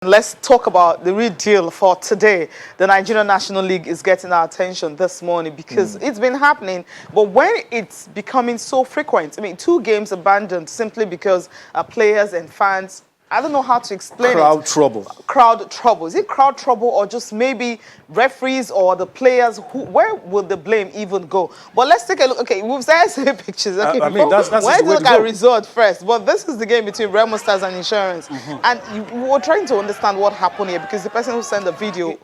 Let's talk about the real deal for today. The Nigerian National League is getting our attention this morning because it's been happening, but when it's becoming so frequent, I mean, 2 games abandoned simply because players and fans, I don't know how to explain Crowd it. trouble. Crowd trouble. Is it crowd trouble or just maybe referees or the players? Where would the blame even go? But let's take a look. Okay, we've started seeing pictures. Okay, I mean, that's let's the way look to at go. result first. But this is the game between Remo Stars and Insurance. And we were trying to understand what happened here because the person who sent the video,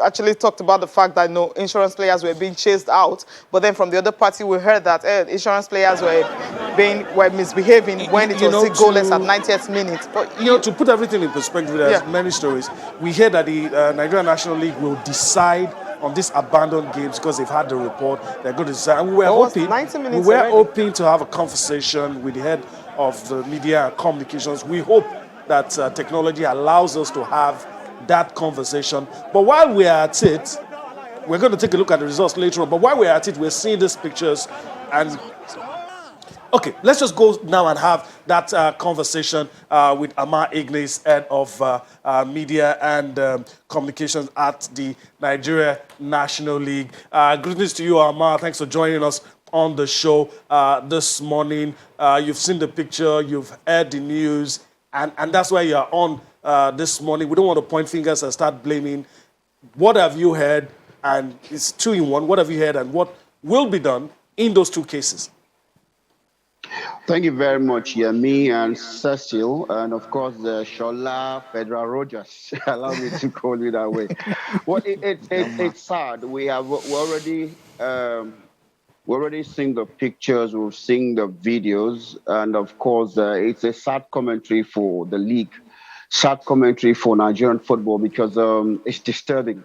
actually talked about the fact that insurance players were being chased out. But then from the other party, we heard that insurance players were misbehaving when it was still goalless at 90th minute. But to put everything in perspective, there's many stories. We hear that the Nigerian National League will decide on these abandoned games because they've had the report. They're going to decide. And we were hoping to have a conversation with the head of the media and communications. We hope that technology allows us to have that conversation. But while we're at it, we're going to take a look at the results later on. But while we're at it, we're seeing these pictures and okay, let's just go now and have that conversation with Amar Ignis, head of media and communications at the Nigeria National League. Greetings to you, Amar. Thanks for joining us on the show this morning. You've seen the picture, you've heard the news, and that's why you're on this morning. We don't want to point fingers and start blaming. What have you heard? And it's 2 in 1. What have you heard and what will be done in those 2 cases? Thank you very much, me and Cecil, and of course, Shola Federal Rogers. Allow me to call you that way. Well, it's sad. We have already seen the pictures, we've seen the videos, and of course, it's a sad commentary for the league, sad commentary for Nigerian football because it's disturbing.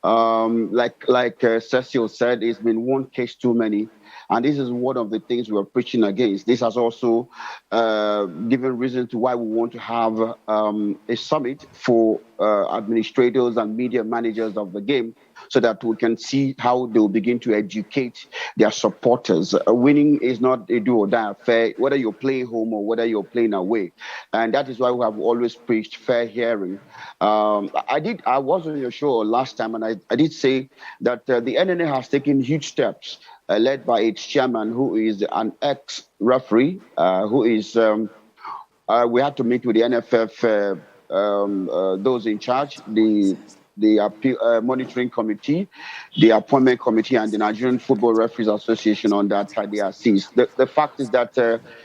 Like Cecil said, it's been 1 case too many. And this is one of the things we're preaching against. This has also given reason to why we want to have a summit for administrators and media managers of the game so that we can see how they'll begin to educate their supporters. Winning is not a do or die affair, whether you're playing home or whether you're playing away. And that is why we have always preached fair hearing. I was on your show last time, and I did say that the NNL has taken huge steps, led by its chairman, who is an ex-referee, who is, we had to meet with the NFF, those in charge, the appeal, monitoring committee, the appointment committee, and the Nigerian Football Referees Association on that they are seized. The fact is that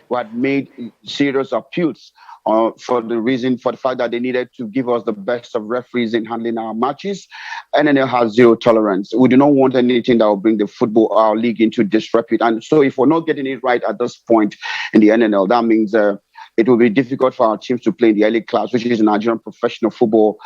we had made serious appeals for the fact that they needed to give us the best of referees in handling our matches. NNL has zero tolerance. We do not want anything that will bring our league into disrepute. And so if we're not getting it right at this point in the NNL, that means it will be difficult for our teams to play in the elite class, which is the Nigerian Professional Football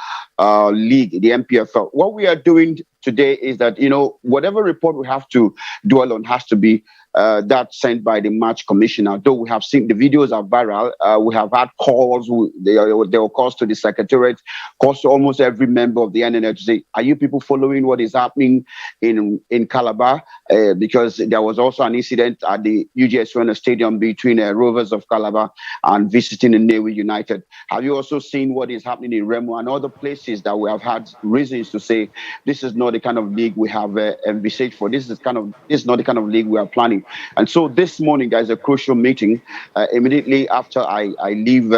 League, the NPFL. What we are doing today is that, whatever report we have to dwell on has to be that sent by the match commissioner. Though we have seen the videos are viral, we have had calls. There were calls to the secretariat, calls to almost every member of the NNL to say, "Are you people following what is happening in Calabar?" Because there was also an incident at the UGS Stadium between Rovers of Calabar and visiting the Navy United. Have you also seen what is happening in Remo and other places that we have had reasons to say this is not the kind of league we have envisaged for? This is not the kind of league we are planning. And so this morning, there's a crucial meeting. Immediately after I leave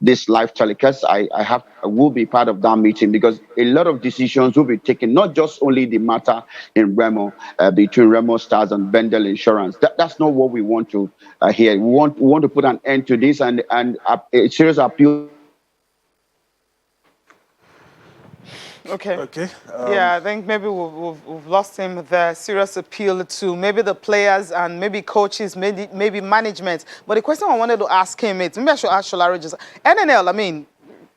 this live telecast, I will be part of that meeting because a lot of decisions will be taken, not just only the matter in Remo, between Remo Stars and Bendel Insurance. That's not what we want to hear. We want to put an end to this and a serious appeal. Okay. Yeah, I think maybe we've lost him there. Serious appeal to maybe the players and maybe coaches, maybe management. But the question I wanted to ask him is, maybe I should ask Shola Regis. NNL, I mean,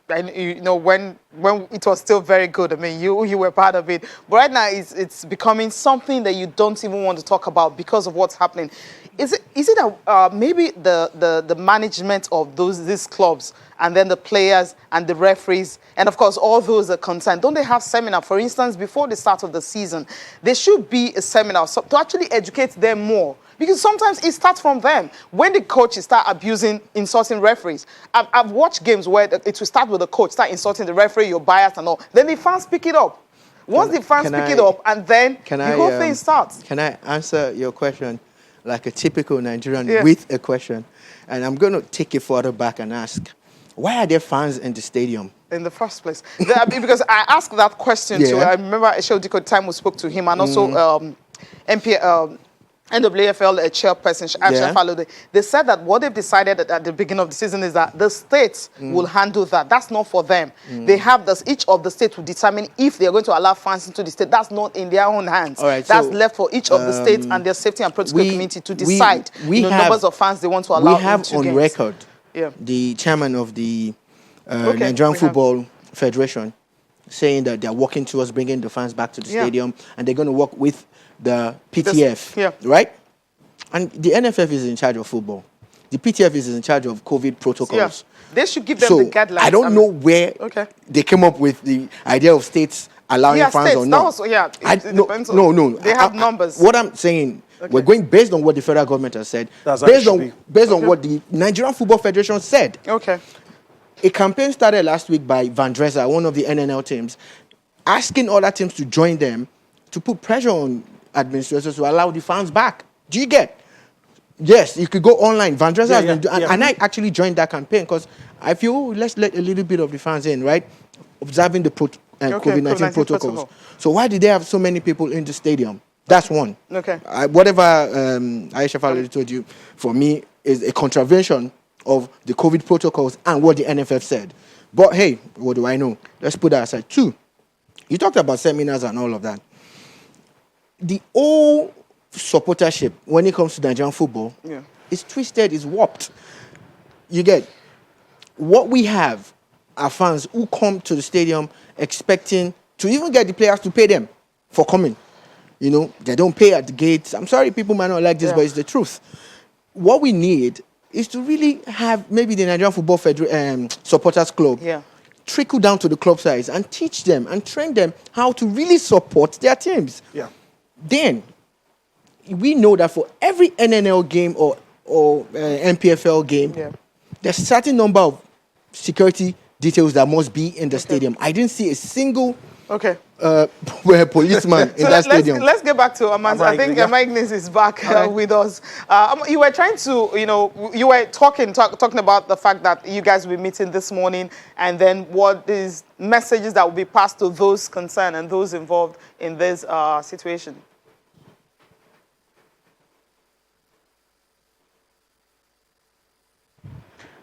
when it was still very good, I mean, you were part of it. But right now, it's becoming something that you don't even want to talk about because of what's happening. Is it that maybe the management of these clubs and then the players and the referees and of course all those are concerned, don't they have seminar? For instance, before the start of the season, there should be a seminar to actually educate them more. Because sometimes it starts from them. When the coaches start abusing, insulting referees, I've watched games where it will start with the coach, start insulting the referee, you're biased and all. Then the fans pick it up. Once the fans pick it up, and then the whole thing starts. Can I answer your question like a typical Nigerian with a question? And I'm going to take it further back and ask, why are there fans in the stadium? In the first place. Because I asked that question to, I remember Sheldiko time we spoke to him, and also NWFL chairperson, Aisha Falode. They said that what they've decided at the beginning of the season is that the states will handle that. That's not for them. They have this, each of the states will determine if they're going to allow fans into the state. That's not in their own hands. All right, that's left for each of the states and their safety and protocol committee to decide the numbers of fans they want to allow into games. We have on record the chairman of the Nigerian Football Federation saying that they're working towards bringing the fans back to the stadium, and they're going to work with the PTF, right? And the NFF is in charge of football. The PTF is in charge of COVID protocols. They should give them the guidelines. I don't know where they came up with the idea of states allowing fans or not. No. They have numbers. What I'm saying, we're going based on what the federal government has said, based on what the Nigerian Football Federation said. A campaign started last week by Van Dresser, one of the NNL teams, asking other teams to join them to put pressure on administrators to allow the fans back. Do you get? Yes, you could go online. Van Dresser has been doing, and I actually joined that campaign because I feel let's let a little bit of the fans in, right? Observing the COVID-19 protocols. So why did they have so many people in the stadium? That's one. Whatever Aisha Falodi told you, for me, is a contravention of the COVID protocols and what the NFF said. But hey, what do I know? Let's put that aside. Two, you talked about seminars and all of that. The whole supportership, when it comes to Nigerian football, is twisted, is warped. You get, what we have are fans who come to the stadium expecting to even get the players to pay them for coming. You know, they don't pay at the gates. I'm sorry, people might not like this, but it's the truth. What we need is to really have maybe the Nigerian Football Supporters Club trickle down to the club size and teach them and train them how to really support their teams. Then, we know that for every NNL game or MPFL game, there's a certain number of security details that must be in the stadium. I didn't see a single policeman in that stadium. Let's get back to Amanz. I think Magnus is back with us. You were trying to, you were talking about the fact that you guys will be meeting this morning, and then what is messages that will be passed to those concerned and those involved in this situation.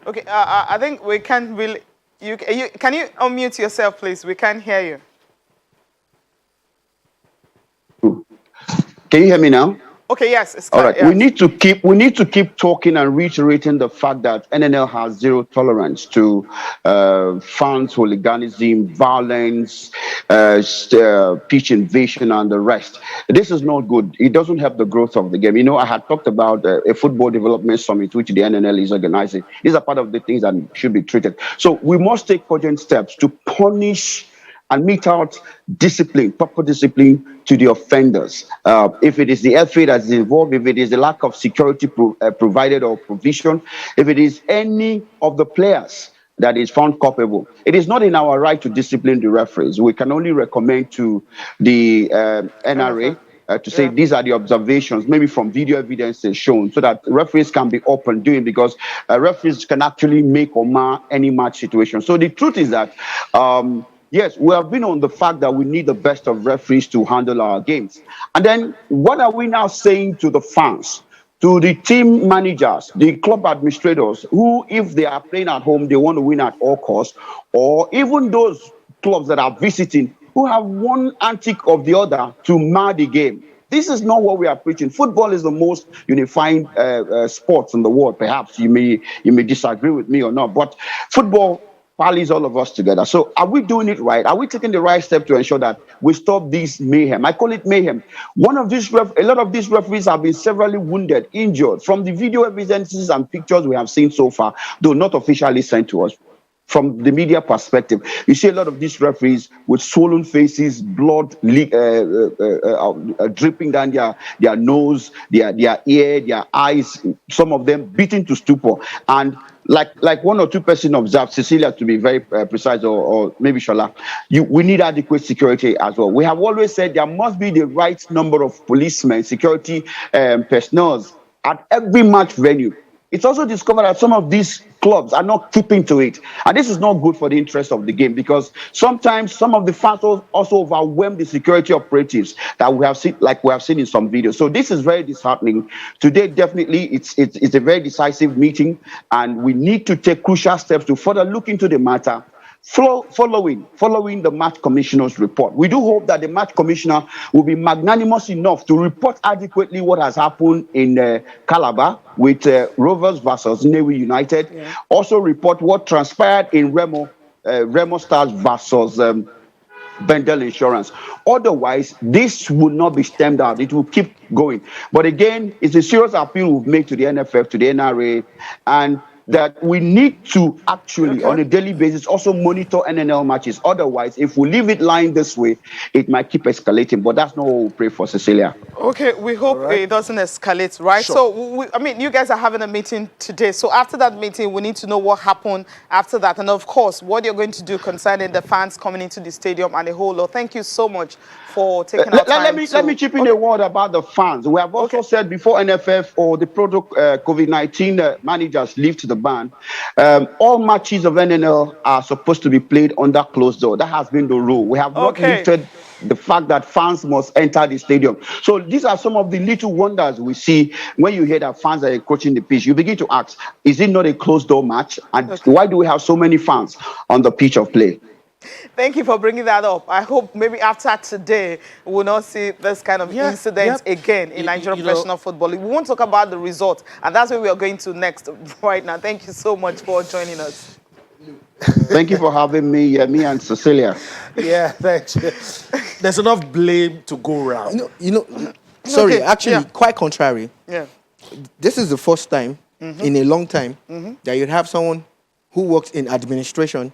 Okay, I think we can't really. Can you unmute yourself, please? We can't hear you. Can you hear me now? Okay, yes, it's clear. All right. We need to keep talking and reiterating the fact that NNL has zero tolerance to fans, hooliganism, violence, pitch invasion, and the rest. This is not good. It doesn't help the growth of the game. You know, I had talked about a football development summit which the NNL is organizing. These are part of the things that should be treated. So we must take cogent steps to punish and mete out discipline, proper discipline to the offenders. If it is the FA that is involved, if it is the lack of security provided or provision, if it is any of the players that is found culpable, it is not in our right to discipline the referees. We can only recommend to the NRA to say these are the observations, maybe from video evidence shown, so that referees can be open doing, because referees can actually make or mar any match situation. So the truth is that yes, we have been on the fact that we need the best of referees to handle our games. And then what are we now saying to the fans, to the team managers, the club administrators, who, if they are playing at home, they want to win at all costs, or even those clubs that are visiting who have one antic of the other to mar the game? This is not what we are preaching. Football is the most unifying sport in the world. Perhaps you may disagree with me or not, but football rallies all of us together. So are we doing it right? Are we taking the right step to ensure that we stop this mayhem? I call it mayhem. A lot of these referees have been severely wounded, injured, from the video evidences and pictures we have seen so far, though not officially sent to us. from the media perspective. You see a lot of these referees with swollen faces, blood dripping down their nose, their ear, their eyes, some of them beaten to stupor. And like one or two persons observed, Cecilia to be very precise, or maybe Shola, we need adequate security as well. We have always said there must be the right number of policemen, security personnel at every match venue. It's also discovered that some of these clubs are not keeping to it. And this is not good for the interest of the game, because sometimes some of the fans also overwhelm the security operatives that we have seen, like we have seen in some videos. So this is very disheartening. Today, definitely, it's a very decisive meeting, and we need to take crucial steps to further look into the matter. Following the match commissioner's report, we do hope that the match commissioner will be magnanimous enough to report adequately what has happened in Calabar with Rovers versus Navy United. Yeah. Also report what transpired in Remo Stars versus Bendel Insurance. Otherwise, this will not be stemmed out. It will keep going. But again, it's a serious appeal we've made to the NFF, to the NRA, and that we need to actually, on a daily basis, also monitor NNL matches. Otherwise, if we leave it lying this way, it might keep escalating. But that's not what we pray for, Cecilia. Okay, we hope it doesn't escalate, right? Sure. So, I mean, you guys are having a meeting today. So after that meeting, we need to know what happened after that. And, of course, what you're going to do concerning the fans coming into the stadium and the whole lot. Thank you so much for taking our time. Let me chip in a word about the fans. We have also said before NFF or the COVID-19 managers lift the ban, all matches of NNL are supposed to be played under closed door. That has been the rule. We have not lifted the fact that fans must enter the stadium. So these are some of the little wonders we see when you hear that fans are encroaching the pitch. You begin to ask, is it not a closed door match? And why do we have so many fans on the pitch of play? Thank you for bringing that up. I hope maybe after today, we'll not see this kind of incident again in Nigerian professional football. We won't talk about the result, and that's where we are going to next right now. Thank you so much for joining us. Thank you for having me, me and Cecilia. Yeah, thanks. There's enough blame to go around. Sorry, actually, quite contrary. Yeah. This is the first time in a long time that you'd have someone who works in administration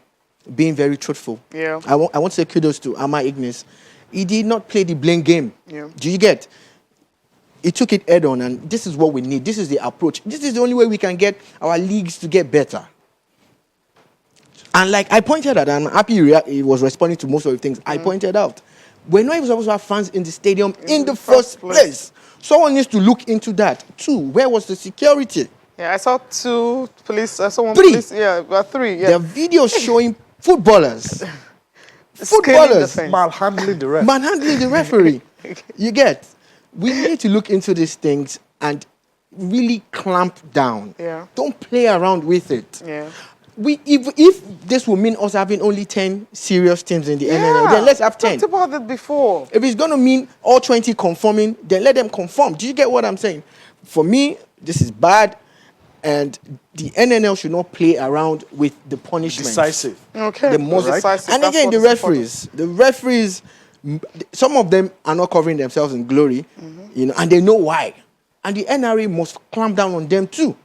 being very truthful. Yeah. I want to say kudos to Ama Ignis. He did not play the blame game. Yeah. Do you get? He took it head on, and this is what we need. This is the approach. This is the only way we can get our leagues to get better. And like I pointed out, and I'm happy he was responding to most of the things I pointed out. We're not even supposed to have fans in the stadium in the first place. Someone needs to look into that. 2, where was the security? Yeah, I saw 2 police. I saw 1 3. police. Yeah, about 3. Yeah. There are videos showing footballers manhandling the ref. Manhandling the referee. You get? We need to look into these things and really clamp down. Yeah. Don't play around with it. Yeah. If this will mean us having only 10 serious teams in the NNL, then let's have 10. Talked about it before. If it's going to mean all 20 conforming, then let them conform. Do you get what I'm saying? For me, this is bad, and the NNL should not play around with the punishment. Decisive. Okay. The most decisive. And again, the referees, some of them are not covering themselves in glory, and they know why. And the NRA must clamp down on them too.